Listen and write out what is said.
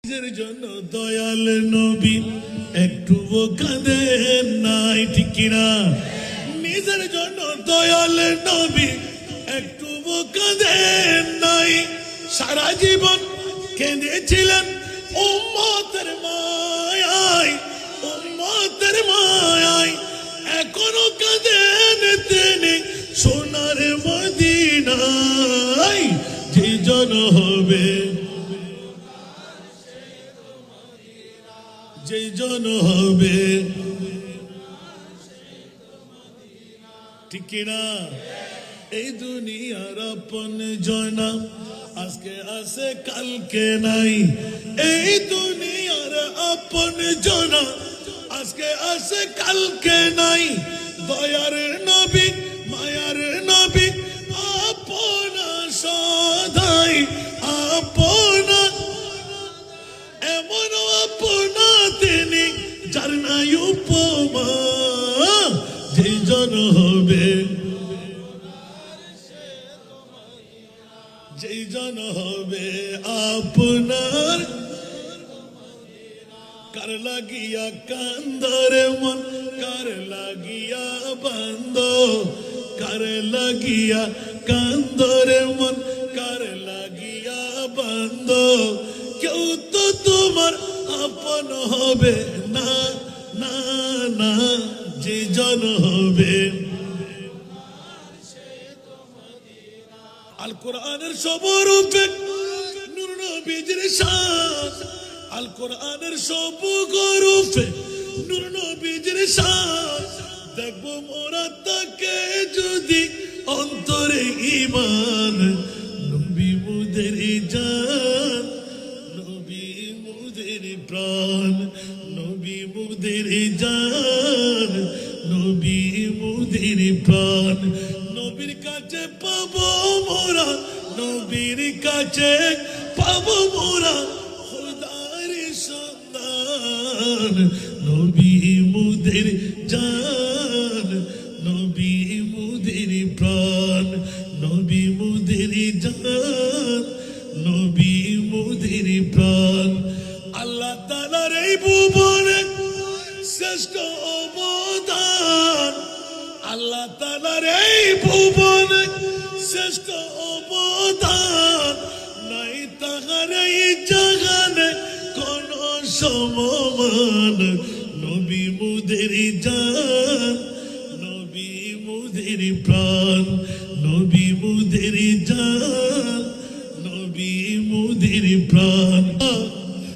নিজের জন্য দয়াল নবী একটুও কাঁদেন নাই, ঠিক কিনা? নিজের জন্য দয়াল নবী একটুও কাঁদেন নাই, সারা জীবন কেঁদেছিলেন উম্মতের মায়ায়, উম্মতের মায়ায়। এখনো কাঁদেন তিনি সোনার মদিনায়। যে জন হবে, যে জন হবে, ঠিক কিনা? এই দুনিয়ার আপন জনা আজকে আছে কালকে নাই, এই দুনিয়ার আপন জনা আজকে আছে কালকে নাই। দয়ার নবী মায়ার নবী আপনা সদাই আপনা, এমন আপনা তিনি যার নাই উপমা। যে জন হবে, যেই জন হবে আপনার, কার লাগিয়া কান্দরে মন, কার লাগিয়া বান্দ, কার লাগিয়া কান্দরে মন, কার লাগিয়া বান্দ। কেউ তো তোমার আপন হবে না, না না। যে জন হবে, আল কোরআনের সবরূপে নূর নবীজির শান, আল কোরআনের সবরূপে নূর নবীজির শান। দেখবো মোরা তাকে যদি অন্তরে ঈমান, নবী মুদের জান, নবী মুদের প্রাণ, নবী মুদের জান, নবী মুদের প্রাণ। নবীর কাছে পাবো মোরা, নবীর কাছে পাবো মোরা খোদার সন্ধান। নবী মুদের জান, নবী মুদের প্রাণ, নবী মুদের জান, নবী মুদের প্রাণ। আল্লাহ তাআলার এই ভুবনে শ্রেষ্ঠ অবদান, আল্লাহ তাআলার এই ভুবনে শ্রেষ্ঠ অবদান। নাই তাহার এই জাগানে কোন সমমান। নবী মুদের জান, নবী মুদের প্রাণ।